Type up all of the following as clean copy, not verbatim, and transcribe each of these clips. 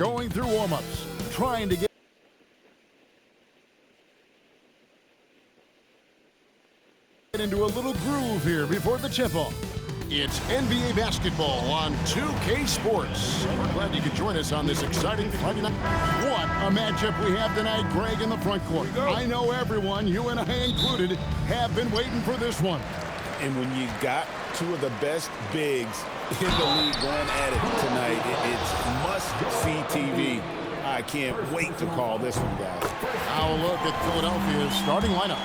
Going through warm-ups, trying to get into a little groove here before the tip-off. It's NBA basketball on 2K Sports. We're glad you could join us on this exciting Friday night. What a matchup we have tonight, Greg, in the front court. I know everyone, you and I included, have been waiting for this one. And when you got two of the best bigs in the league going at it tonight, it's must-see TV. I can't wait to call this one, guys. Now look at Philadelphia's starting lineup.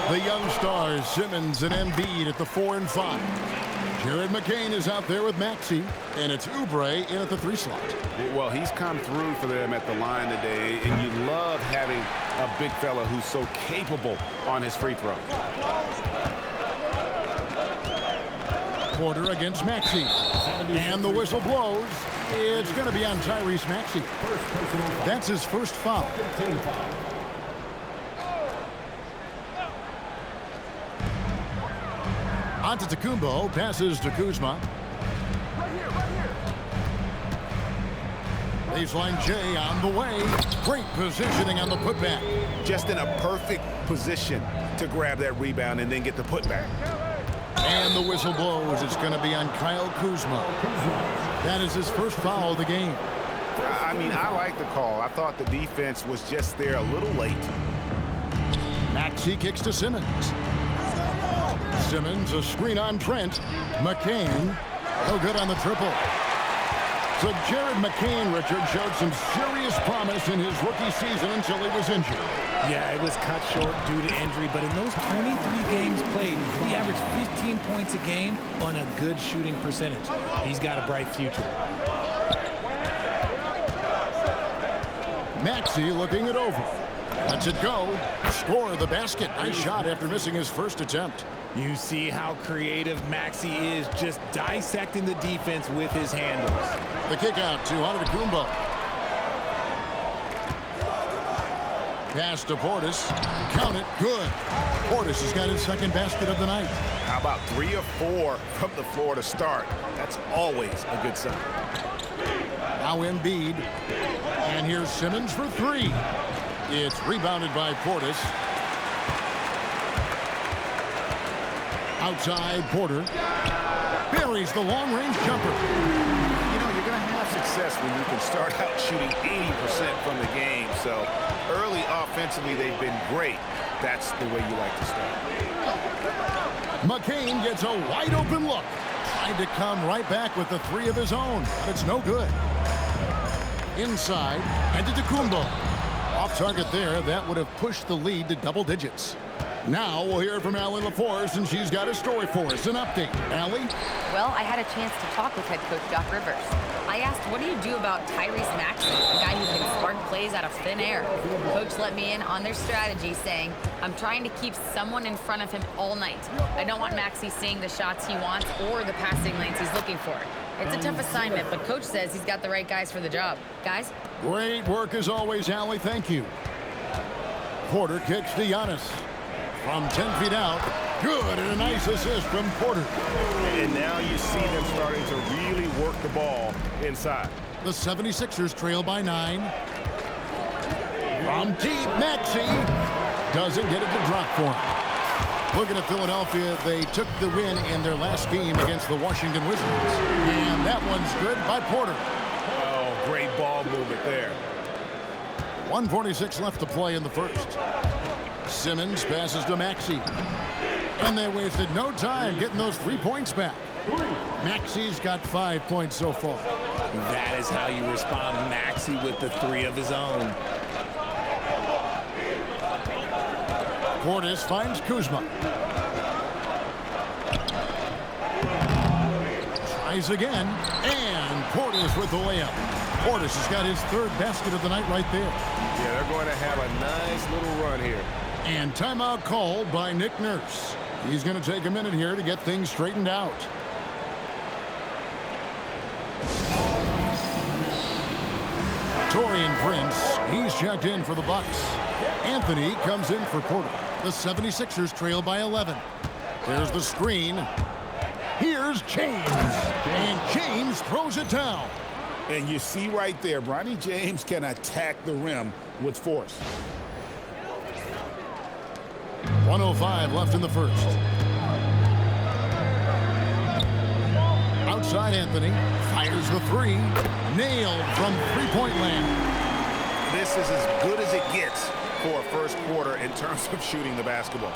The young stars, Simmons and Embiid at the 4 and 5. Jared McCain is out there with Maxey, and it's Oubre in at the 3 slot. Well, he's come through for them at the line today, and you love having a big fella who's so capable on his free throw. Porter against Maxey, and the whistle blows. It's going to be on Tyrese Maxey. That's his first foul. Antetokounmpo passes to Kuzma. Baseline J on the way. Great positioning on the putback. Just in a perfect position to grab that rebound and then get the putback. And the whistle blows. It's going to be on Kyle Kuzma. That is his first foul of the game. I mean, I like the call. I thought the defense was just there a little late. Maxey kicks to Simmons. Simmons, a screen on Trent. McCain, no good on the triple. So Jared McCain, Richard, showed some serious promise in his rookie season until he was injured. Yeah, it was cut short due to injury, but in those 23 games played, he averaged 15 points a game on a good shooting percentage. He's got a bright future. Maxey looking it over. Lets it go. Score the basket. Nice shot after missing his first attempt. You see how creative Maxey is, just dissecting the defense with his handles. The kick out to Antetokounmpo. Pass to Portis. Count it. Good. Portis has got his second basket of the night. How about 3 or 4 from the floor to start? That's always a good sign. Now Embiid. And here's Simmons for 3. It's rebounded by Portis. Outside, Porter buries the long-range jumper. You know, you're going to have success when you can start out shooting 80% from the game. So early offensively, they've been great. That's the way you like to start. McCain gets a wide-open look. Tried to come right back with the 3 of his own, but it's no good. Inside, Antetokounmpo. Off target there. That would have pushed the lead to double digits. Now we'll hear from Allie LaForce, and she's got a story for us. An update. Allie? Well, I had a chance to talk with head coach Doc Rivers. I asked, what do you do about Tyrese Maxey, a guy who can spark plays out of thin air? Coach let me in on their strategy, saying, I'm trying to keep someone in front of him all night. I don't want Maxey seeing the shots he wants or the passing lanes he's looking for. It's a tough assignment, but Coach says he's got the right guys for the job. Guys? Great work as always, Allie. Thank you. Porter kicks to Giannis. From 10 feet out. Good, and a nice assist from Porter. And now you see them starting to really work the ball inside. The 76ers trail by 9. From deep, Maxey doesn't get it to drop for him. Looking at Philadelphia, they took the win in their last game against the Washington Wizards. And that one's good by Porter. Oh, great ball movement there. 1:46 left to play in the first. Simmons passes to Maxey. And they wasted no time getting those 3 points back. Maxey's got 5 points so far. That is how you respond to Maxey with the 3 of his own. Portis finds Kuzma. Tries again. And Portis with the layup. Portis has got his 3rd basket of the night right there. Yeah, they're going to have a nice little run here. And timeout called by Nick Nurse. He's going to take a minute here to get things straightened out. Taurean Prince, he's checked in for the Bucks. Anthony comes in for Porter. The 76ers trail by 11. There's the screen. Here's James. And James throws it down. And you see right there, Bronny James can attack the rim with force. 1:05 left in the first. Outside Anthony fires the three. Nailed from three-point land. This is as good as it gets for a first quarter in terms of shooting the basketball.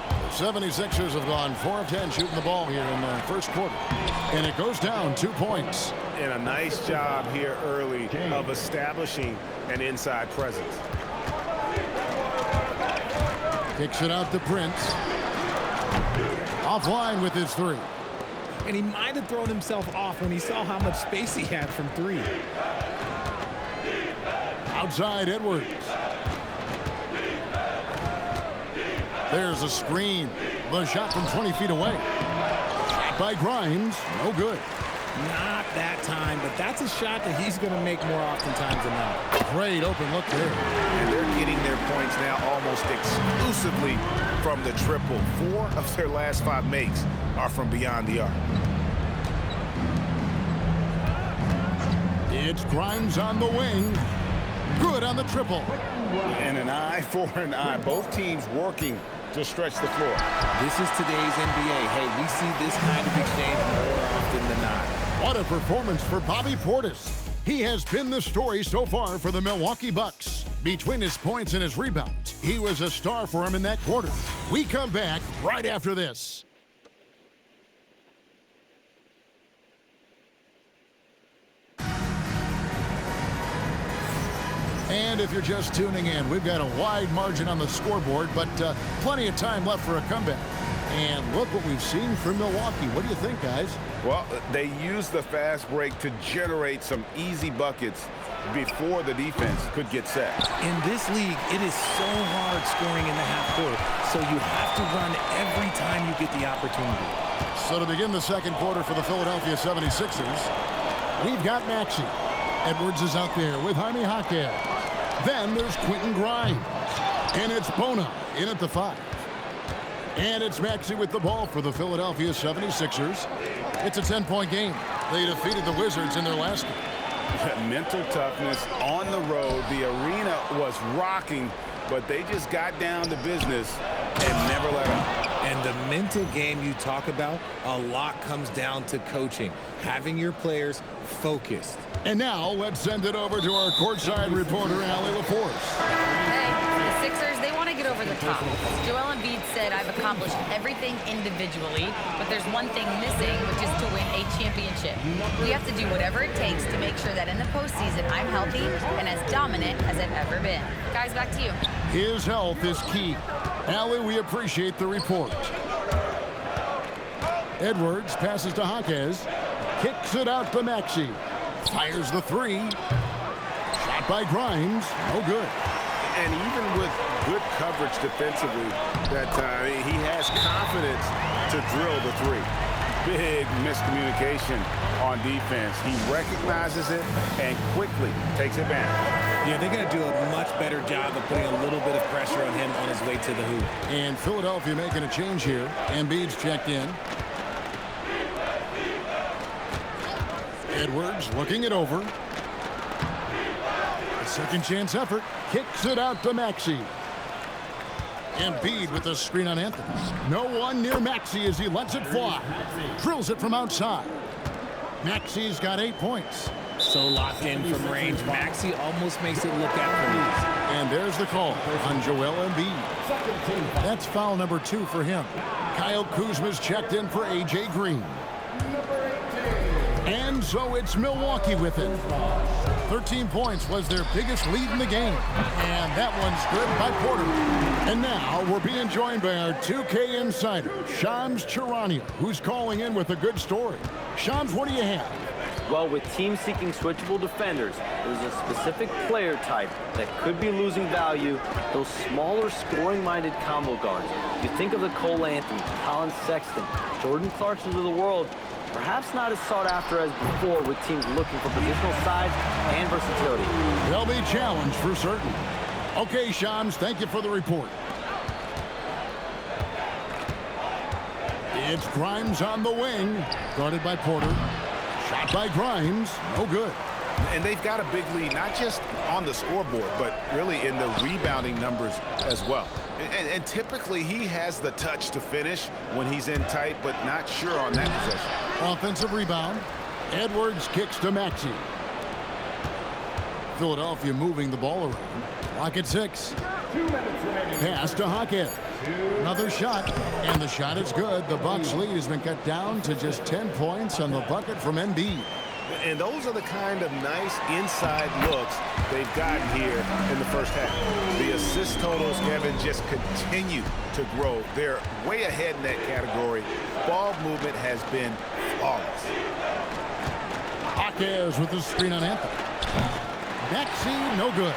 The 76ers have gone 4 of 10 shooting the ball here in the first quarter. And it goes down 2 points. And a nice job here early of establishing an inside presence. Kicks it out to Prince. Offline with his three. And he might have thrown himself off when he saw how much space he had from three. Outside Edwards. There's a screen. The shot from 20 feet away. Shot by Grimes. No good. Not that time, but that's a shot that he's going to make more oftentimes than not. Great open look there. And they're getting their points now almost exclusively from the triple. 4 of their last 5 makes are from beyond the arc. It's Grimes on the wing. Good on the triple. And an eye for an eye. Both teams working to stretch the floor. This is today's NBA. Hey, we see this kind of exchange more often than not. What a performance for Bobby Portis. He has been the story so far for the Milwaukee Bucks. Between his points and his rebounds, he was a star for him in that quarter. We come back right after this. And if you're just tuning in, we've got a wide margin on the scoreboard, but plenty of time left for a comeback. And look what we've seen from Milwaukee. What do you think, guys? Well, they used the fast break to generate some easy buckets before the defense could get set. In this league, it is so hard scoring in the half court, so you have to run every time you get the opportunity. So to begin the second quarter for the Philadelphia 76ers, we've got Maxey. Edwards is out there with Jaime Jaquez. Then there's Quentin Grimes. And it's Bona in at the 5. And it's Maxey with the ball for the Philadelphia 76ers. It's a 10-point game. They defeated the Wizards in their last game. Mental toughness on the road. The arena was rocking, but they just got down to business and never let up. And the mental game you talk about, a lot comes down to coaching, having your players focused. And now let's send it over to our courtside reporter, Allie LaForce. Hey, the Sixers, they want to get over the top. Joel Embiid said, I've accomplished everything individually, but there's one thing missing, which is to win a championship. We have to do whatever it takes to make sure that in the postseason, I'm healthy and as dominant as I've ever been. Guys, back to you. His health is key. Allie, we appreciate the report. Edwards passes to Jaquez. Kicks it out to Maxey. Fires the three. Shot by Grimes. No good. And even with good coverage defensively that time, he has confidence to drill the three. Big miscommunication on defense. He recognizes it and quickly takes advantage. Yeah, they're going to do a much better job of putting a little bit of pressure on him on his way to the hoop. And Philadelphia making a change here. Embiid's checked in. Edwards looking it over. A second chance effort. Kicks it out to Maxey. Embiid with the screen on Anthony. No one near Maxey as he lets it fly. Drills it from outside. Maxey's got 8 points. So locked in from range. Maxey almost makes it look effortless. And there's the call on Joel Embiid. That's foul number 2 for him. Kyle Kuzma's checked in for A.J. Green. And so it's Milwaukee with it. 13 points was their biggest lead in the game. And that one's good by Porter. And now we're being joined by our 2K insider, Shams Charania, who's calling in with a good story. Shams, what do you have? Well, with teams seeking switchable defenders, there's a specific player type that could be losing value, those smaller scoring-minded combo guards. You think of the Cole Anthony, Colin Sexton, Jordan Clarksons of the world, perhaps not as sought after as before with teams looking for positional size and versatility. They'll be challenged for certain. Okay, Shams, thank you for the report. It's Grimes on the wing, guarded by Porter. Shot by Grimes, no good. And they've got a big lead, not just on the scoreboard, but really in the rebounding numbers as well. And typically he has the touch to finish when he's in tight, but not sure on that possession. Offensive rebound. Edwards kicks to Maxey. Philadelphia moving the ball around. Clock at 6. Pass to Hackett. Another shot, and the shot is good. The Bucks lead has been cut down to just 10 points on the bucket from Embiid. And those are the kind of nice inside looks they've gotten here in the first half. The assist totals, Kevin, just continue to grow. They're way ahead in that category. Ball movement has been flawless. Hawkins with the screen on Anthony. Maxey, no good.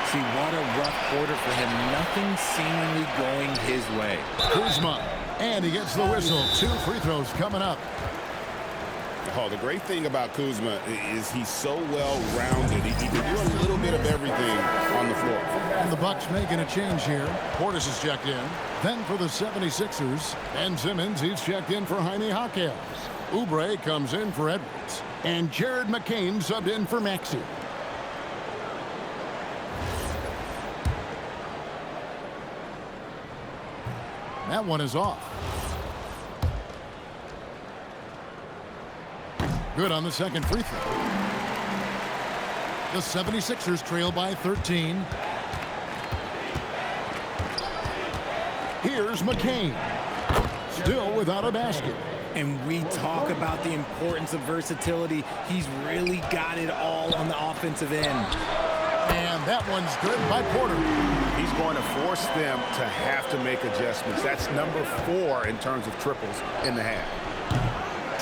See, what a rough quarter for him. Nothing seemingly going his way. Kuzma, and he gets the whistle. 2 free throws coming up. Oh, the great thing about Kuzma is he's so well-rounded. He can do a little bit of everything on the floor. And the Bucks making a change here. Portis is checked in. Then for the 76ers, Ben Simmons, he's checked in for Jaime Jaquez. Oubre comes in for Edwards. And Jared McCain subbed in for Maxey. That one is off. Good on the second free throw. The 76ers trail by 13. Here's McCain. Still without a basket. And we talk about the importance of versatility. He's really got it all on the offensive end. And that one's good by Porter. He's going to force them to have to make adjustments. That's number 4 in terms of triples in the half.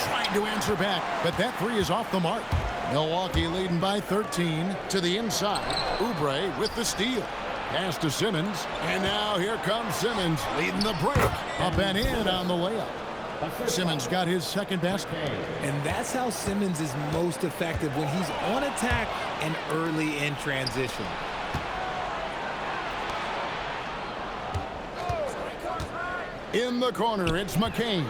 Trying to answer back, but that 3 is off the mark. Milwaukee leading by 13 to the inside. Oubre with the steal. Pass to Simmons, and now here comes Simmons leading the break. Up and in on the layup. Simmons got his second basket. And that's how Simmons is most effective, when he's on attack and early in transition. In the corner, it's McCain.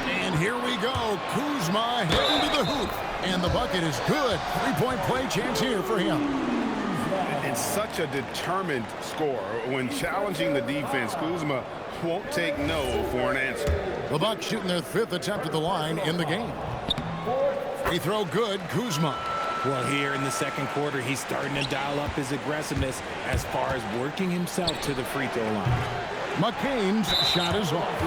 And here we go. Kuzma heading to the hoop. And the bucket is good. 3-point play chance here for him. And such a determined scorer. When challenging the defense, Kuzma won't take no for an answer. The Bucks shooting their 5th attempt at the line in the game. Free throw good, Kuzma. Well, here in the second quarter, he's starting to dial up his aggressiveness as far as working himself to the free throw line. McCain's shot is off.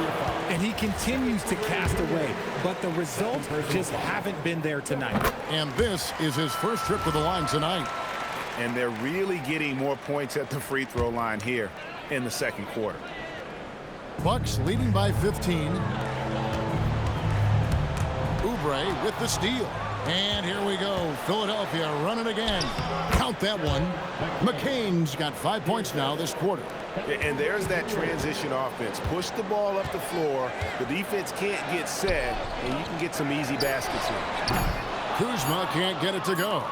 And he continues to cast away, but the results just haven't been there tonight. And this is his first trip to the line tonight. And they're really getting more points at the free throw line here in the second quarter. Bucks leading by 15. Oubre with the steal. And here we go. Philadelphia running again. Count that one. McCain's got 5 points now this quarter. And there's that transition offense. Push the ball up the floor. The defense can't get set, and you can get some easy baskets here. Kuzma can't get it to go.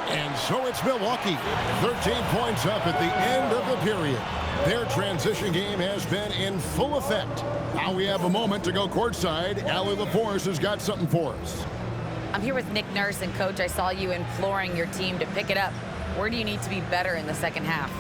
And so it's Milwaukee. 13 points up at the end of the period. Their transition game has been in full effect. Now we have a moment to go courtside. Allie LaForce has got something for us. I'm here with Nick Nurse, and Coach, I saw you imploring your team to pick it up. Where do you need to be better in the second half?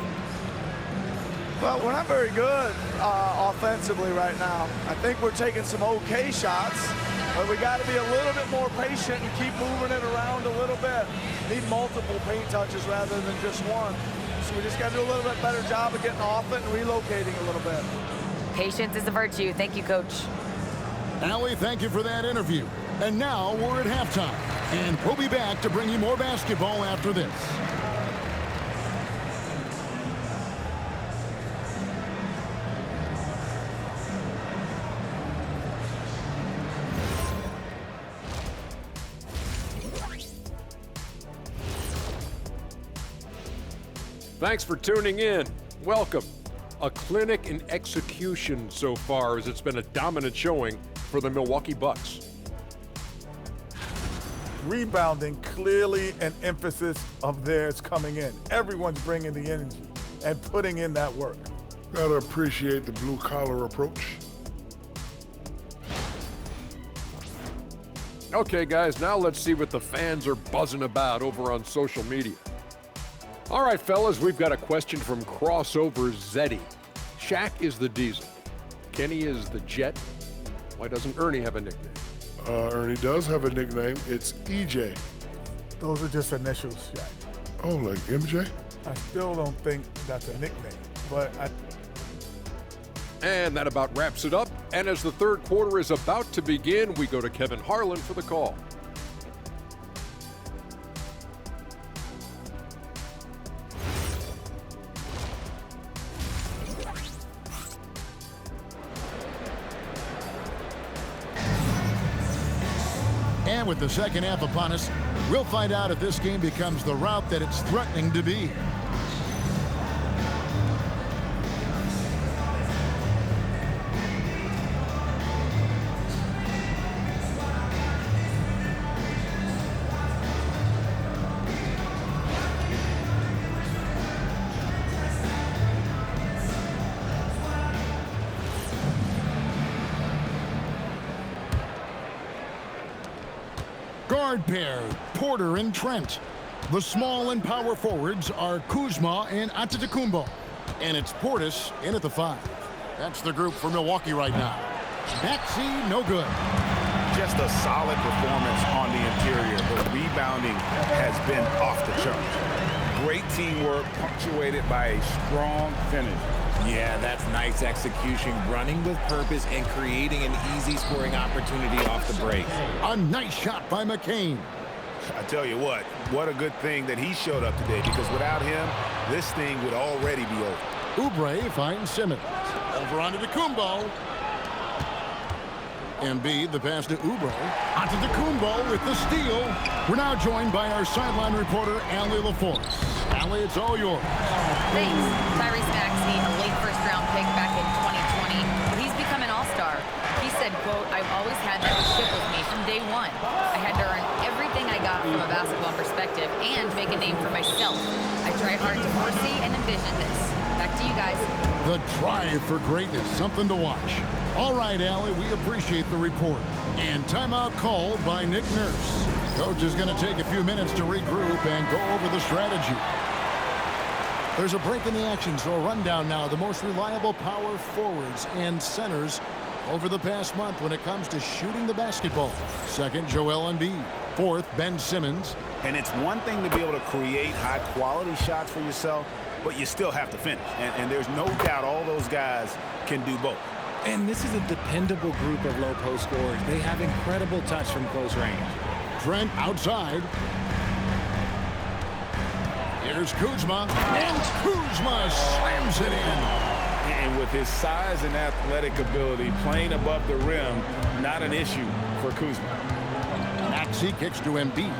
Well, we're not very good offensively right now. I think we're taking some okay shots, but we got to be a little bit more patient and keep moving it around a little bit. Need multiple paint touches rather than just one. So we just got to do a little bit better job of getting off it and relocating a little bit. Patience is a virtue. Thank you, Coach. Allie, thank you for that interview. And now we're at halftime. And we'll be back to bring you more basketball after this. Thanks for tuning in. Welcome. A clinic in execution so far, as it's been a dominant showing for the Milwaukee Bucks. Rebounding, clearly an emphasis of theirs coming in. Everyone's bringing the energy and putting in that work. Gotta appreciate the blue-collar approach. Okay, guys, now let's see what the fans are buzzing about over on social media. All right, fellas, we've got a question from Crossover Zeddy. Shaq is the Diesel. Kenny is the Jet. Why doesn't Ernie have a nickname? Ernie does have a nickname. It's EJ. Those are just initials, Shaq. Oh, like MJ? I still don't think that's a nickname, but And that about wraps it up. And as the third quarter is about to begin, we go to Kevin Harlan for the call. And with the second half upon us, we'll find out if this game becomes the route that it's threatening to be. Guard pair, Porter and Trent. The small and power forwards are Kuzma and Antetokounmpo. And it's Portis in at the 5. That's the group for Milwaukee right now. Maxey, no good. Just a solid performance on the interior. The rebounding has been off the charts. Great teamwork punctuated by a strong finish. Yeah, that's nice execution, running with purpose and creating an easy scoring opportunity off the break. A nice shot by McCain. I tell you what a good thing that he showed up today, because without him, this thing would already be over. Oubre finds Simmons. Over onto Kumbo. Embiid, the pass to Oubre. Onto Kumbo with the steal. We're now joined by our sideline reporter, Allie LaForce. Allie, it's all yours. Thanks. Tyrese Maxey, a late first-round pick back in 2020. He's become an all-star. He said, quote, "I've always had that ship with me from day one. I had to earn everything I got from a basketball perspective and make a name for myself. I tried hard to foresee and envision this." Back to you guys. The drive for greatness, something to watch. All right, Allie, we appreciate the report. And timeout called by Nick Nurse. Coach is going to take a few minutes to regroup and go over the strategy. There's a break in the action, so a rundown now. The most reliable power forwards and centers over the past month when it comes to shooting the basketball. Second, Joel Embiid. Fourth, Ben Simmons. And it's one thing to be able to create high-quality shots for yourself, but you still have to finish. And there's no doubt all those guys can do both. And this is a dependable group of low post scorers. They have incredible touch from close range. Trent outside. Here's Kuzma. And Kuzma slams it in. And with his size and athletic ability, playing above the rim, not an issue for Kuzma. Maxey kicks to Embiid.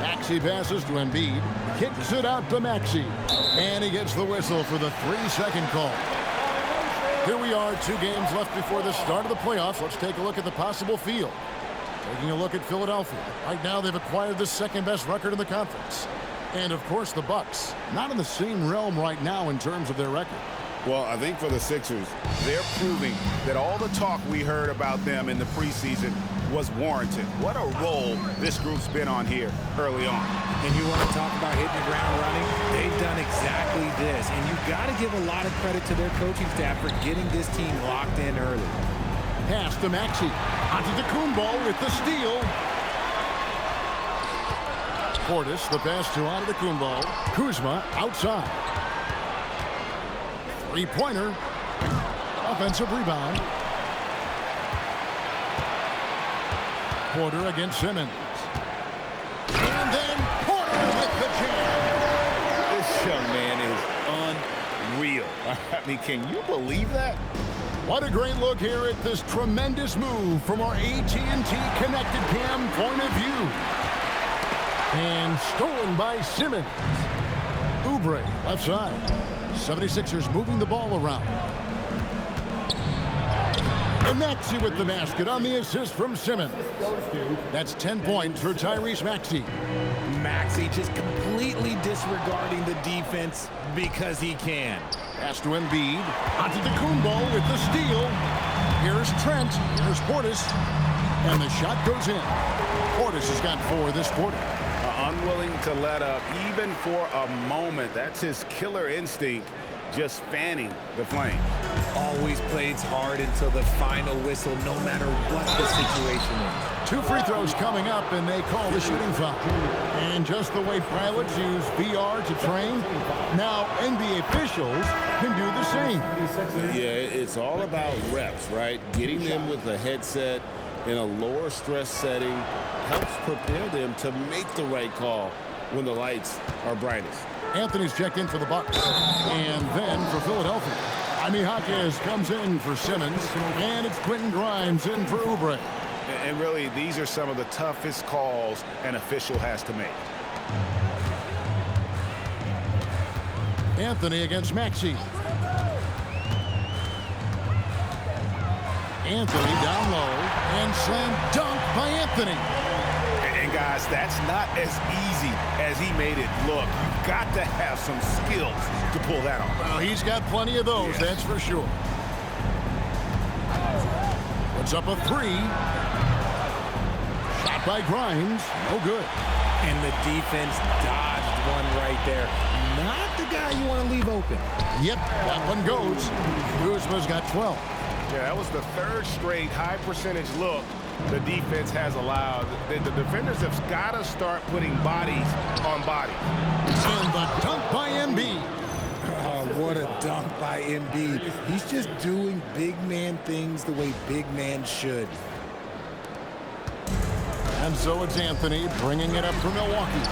Maxey passes to Embiid. Kicks it out to Maxey. And he gets the whistle for the 3-second call. Here we are, 2 games left before the start of the playoffs. Let's take a look at the possible field. Taking a look at Philadelphia. Right now, they've acquired the second-best record in the conference. And, of course, the Bucks. Not in the same realm right now in terms of their record. Well, I think for the Sixers, they're proving that all the talk we heard about them in the preseason was warranted. What a role this group's been on here early on. And you want to talk about hitting the ground running? They've done exactly this. And you've got to give a lot of credit to their coaching staff for getting this team locked in early. Pass to Maxey. Onto the Kumbo with the steal. Portis, the pass to Antetokounmpo. Kuzma outside. Three-pointer. Offensive rebound. Porter against Simmons. And then Porter with the jam. This young man is unreal. I mean, can you believe that? What a great look here at this tremendous move from our AT&T Connected Cam point of view. And stolen by Simmons. Oubre left side. 76ers moving the ball around. And Maxey with the basket on the assist from Simmons. That's 10 points for Tyrese Maxey. Maxey just completely disregarding the defense because he can. Pass to Embiid. Onto the Kumbo with the steal. Here's Trent. Here's Portis. And the shot goes in. Portis has got 4 this quarter. Unwilling to let up even for a moment. That's his killer instinct, just fanning the flame. Always plays hard until the final whistle, no matter what the situation is. 2 free throws coming up, and they call the shooting foul. And just the way pilots use VR to train, now NBA officials can do the same. Yeah, it's all about reps, right? Getting them with a headset in a lower stress setting helps prepare them to make the right call when the lights are brightest. Anthony's checked in for the Bucks. And then for Philadelphia, Jaime Jaquez comes in for Simmons. And it's Quentin Grimes in for Oubre. And really, these are some of the toughest calls an official has to make. Anthony against Maxey. Anthony down low, and slam dunk by Anthony. And guys, that's not as easy as he made it look. You've got to have some skills to pull that off. Well, he's got plenty of those, that's for sure. Puts up a 3. Shot by Grimes, no good. And the defense dodged one right there. Not the guy you want to leave open. Yep, that one goes. Kuzma's got 12. Yeah, that was the 3rd straight high percentage look the defense has allowed. The defenders have got to start putting bodies on bodies. And the dunk by Embiid. Oh, what a dunk by Embiid. He's just doing big man things the way big man should. And so it's Anthony bringing it up for Milwaukee.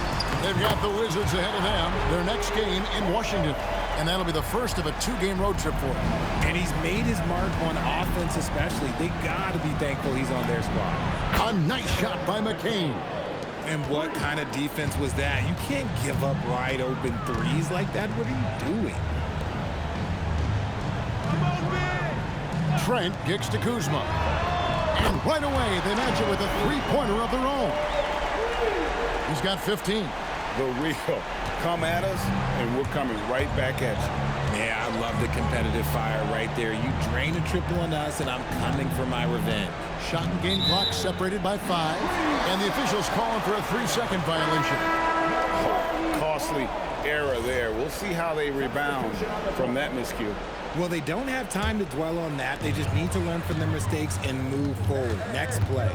They've got the Wizards ahead of them. Their next game in Washington. And that'll be the first of a 2-game road trip for him. And he's made his mark on offense especially. They got to be thankful he's on their squad. A nice shot by McCain. And what kind of defense was that? You can't give up wide open threes like that. What are you doing? Trent kicks to Kuzma. And right away, they match it with a 3-pointer of their own. He's got 15. The real. Come at us, and we're coming right back at you. Yeah, I love the competitive fire right there. You drain a triple on us, and I'm coming for my revenge. Shot and game clock separated by 5. And the officials calling for a 3-second violation. Costly error there. We'll see how they rebound from that miscue. Well, they don't have time to dwell on that. They just need to learn from their mistakes and move forward. Next play.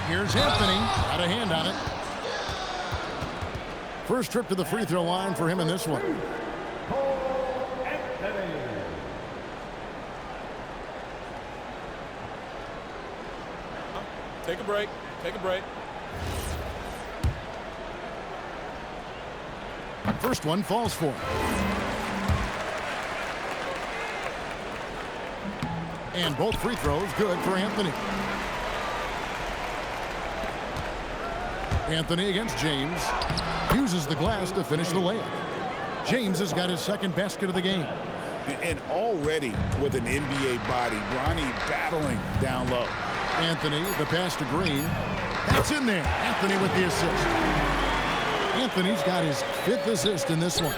Here's Anthony. Got a hand on it. First trip to the free throw line for him in this one. Take a break. Take a break. First one falls for him. And both free throws good for Anthony. Anthony against James. Uses the glass to finish the layup. James has got his 2nd basket of the game. And already with an NBA body, Bronny battling down low. Anthony, the pass to Green. That's in there. Anthony with the assist. Anthony's got his 5th assist in this one.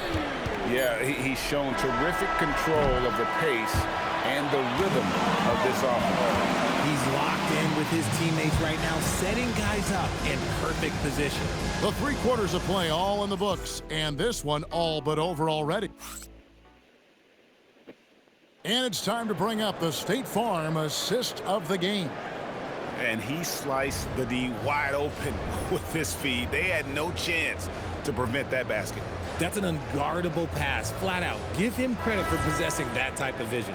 Yeah, he's shown terrific control of the pace and the rhythm of this offense. He's locked in with his teammates right now, setting guys up in perfect position. The 3 quarters of play all in the books, and this one all but over already. And it's time to bring up the State Farm assist of the game. And he sliced the D wide open with his feed. They had no chance to prevent that basket. That's an unguardable pass, flat out. Give him credit for possessing that type of vision.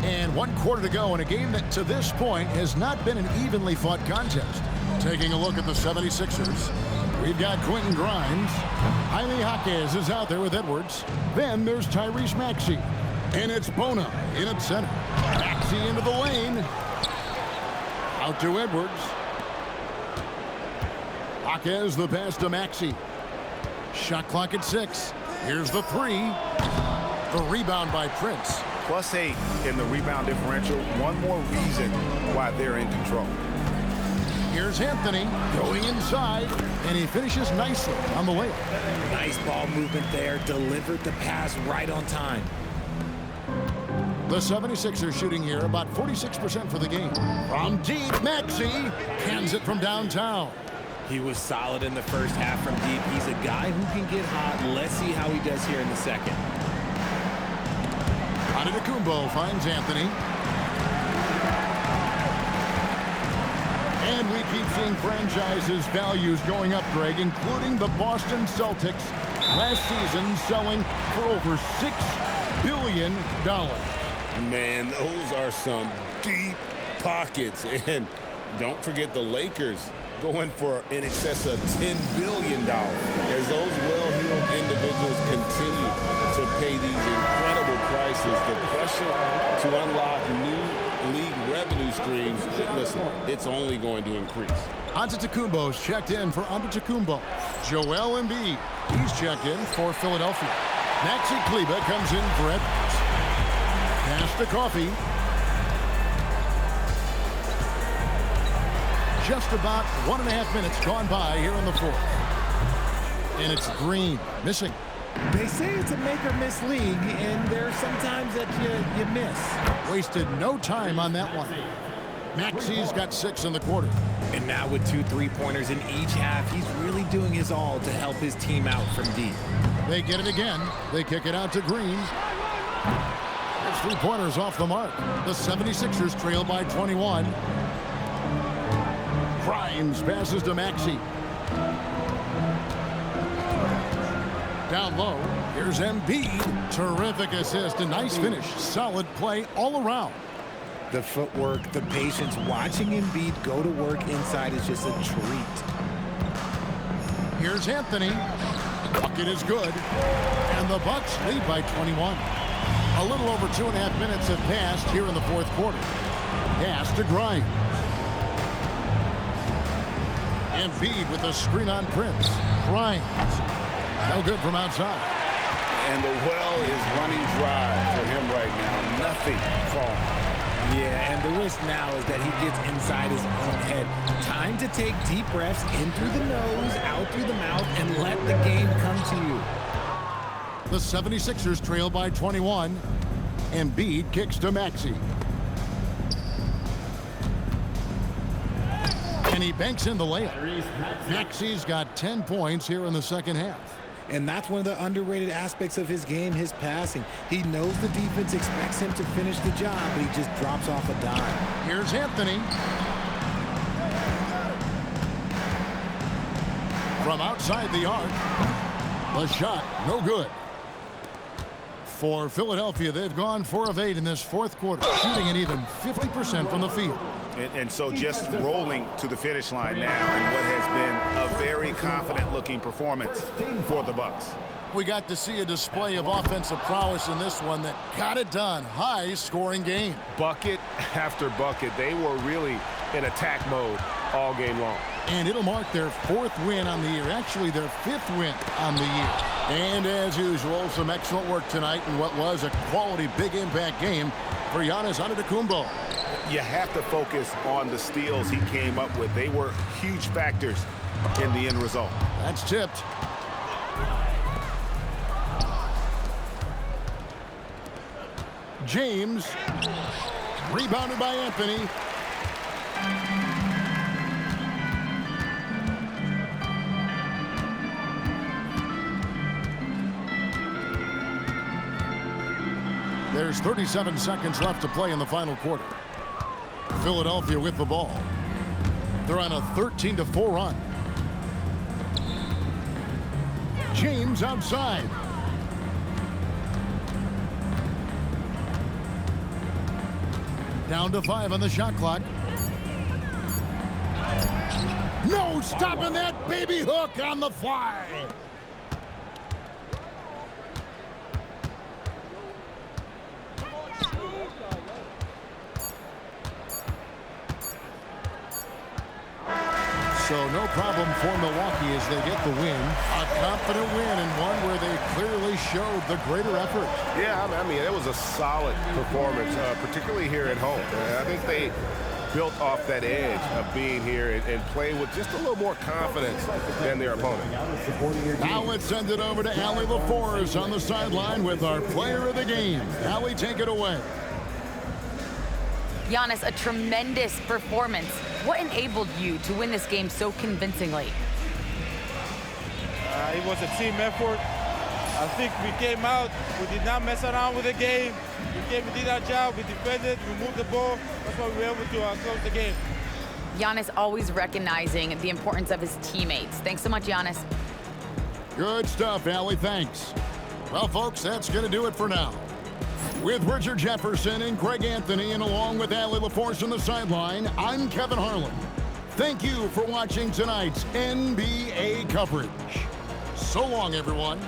And 1 quarter to go in a game that to this point has not been an evenly fought contest. Taking a look at the 76ers, we've got Quentin Grimes. Jaime Jaquez is out there with Edwards. Then there's Tyrese Maxey. And it's Bona in at center. Maxey into the lane. Out to Edwards. Jaquez the pass to Maxey. Shot clock at 6. Here's the 3. The rebound by Prince. +8 in the rebound differential. One more reason why they're in control. Here's Anthony going inside, and he finishes nicely on the layup. Nice ball movement there. Delivered the pass right on time. The 76ers shooting here about 46% for the game. From deep, Maxey cans it from downtown. He was solid in the first half from deep. He's a guy who can get hot. Let's see how he does here in the second. Antetokounmpo finds Anthony. And we keep seeing franchises' values going up, Greg, including the Boston Celtics last season selling for over $6 billion. Man, those are some deep pockets. And don't forget the Lakers going for in excess of $10 billion as those well-heeled individuals continue to pay these incredible prices. The pressure to unlock new league revenue streams, listen, it's only going to increase. Antetokounmpo's checked in for Antetokounmpo. Joel Embiid, he's checked in for Philadelphia. Maxi Kleber comes in for Edwards. Pass to Coffee. Just about 1.5 minutes gone by here in the fourth. And it's Green missing. They say it's a make-or-miss league, and there's sometimes that you miss. Wasted no time on that one. Maxi's got 6 in the quarter. And now with 2 3-pointers in each half, he's really doing his all to help his team out from deep. They get it again. They kick it out to Green. There's 3-pointers off the mark. The 76ers trail by 21. Grimes passes to Maxey. Down low, here's Embiid. Terrific assist, a nice finish. Solid play all around. The footwork, the patience, watching Embiid go to work inside is just a treat. Here's Anthony. Bucket is good. And the Bucks lead by 21. A little over 2.5 minutes have passed here in the fourth quarter. Pass to Grimes. Embiid with a screen on Prince. Grimes. No good from outside. And the well is running dry for him right now. Nothing falling. Yeah, and the risk now is that he gets inside his own head. Time to take deep breaths in through the nose, out through the mouth, and let the game come to you. The 76ers trail by 21. Embiid kicks to Maxey. And he banks in the layup. Maxey's got 10 points here in the second half. And that's one of the underrated aspects of his game, his passing. He knows the defense expects him to finish the job, but he just drops off a dime. Here's Anthony. From outside the arc. The shot, no good. For Philadelphia, they've gone 4 of 8 in this fourth quarter, shooting an even 50% from the field. And so just rolling to the finish line now in what has been a very confident-looking performance for the Bucks. We got to see a display of offensive prowess in this one that got it done. High-scoring game. Bucket after bucket. They were really in attack mode all game long. And it'll mark their 4th win on the year. Actually, their 5th win on the year. And as usual, some excellent work tonight in what was a quality big impact game for Giannis Antetokounmpo. You have to focus on the steals he came up with. They were huge factors in the end result. That's tipped. James, rebounded by Anthony. There's 37 seconds left to play in the final quarter. Philadelphia with the ball. They're on a 13-4 run. James outside. Down to 5 on the shot clock. No stopping that baby hook on the fly. So no problem for Milwaukee as they get the win. A confident win and one where they clearly showed the greater effort. Yeah, I mean, it was a solid performance, particularly here at home. I think they built off that edge of being here and playing with just a little more confidence than their opponent. Now let's send it over to Allie LaForce on the sideline with our player of the game. Allie, take it away. Giannis, a tremendous performance. What enabled you to win this game so convincingly? It was a team effort. I think we came out, we did not mess around with the game. We did our job, we defended, we moved the ball. That's why we were able to close the game. Giannis always recognizing the importance of his teammates. Thanks so much, Giannis. Good stuff, Allie. Thanks. Well, folks, that's going to do it for now. With Richard Jefferson and Greg Anthony, and along with Allie LaForce on the sideline, I'm Kevin Harlan. Thank you for watching tonight's NBA coverage. So long, everyone.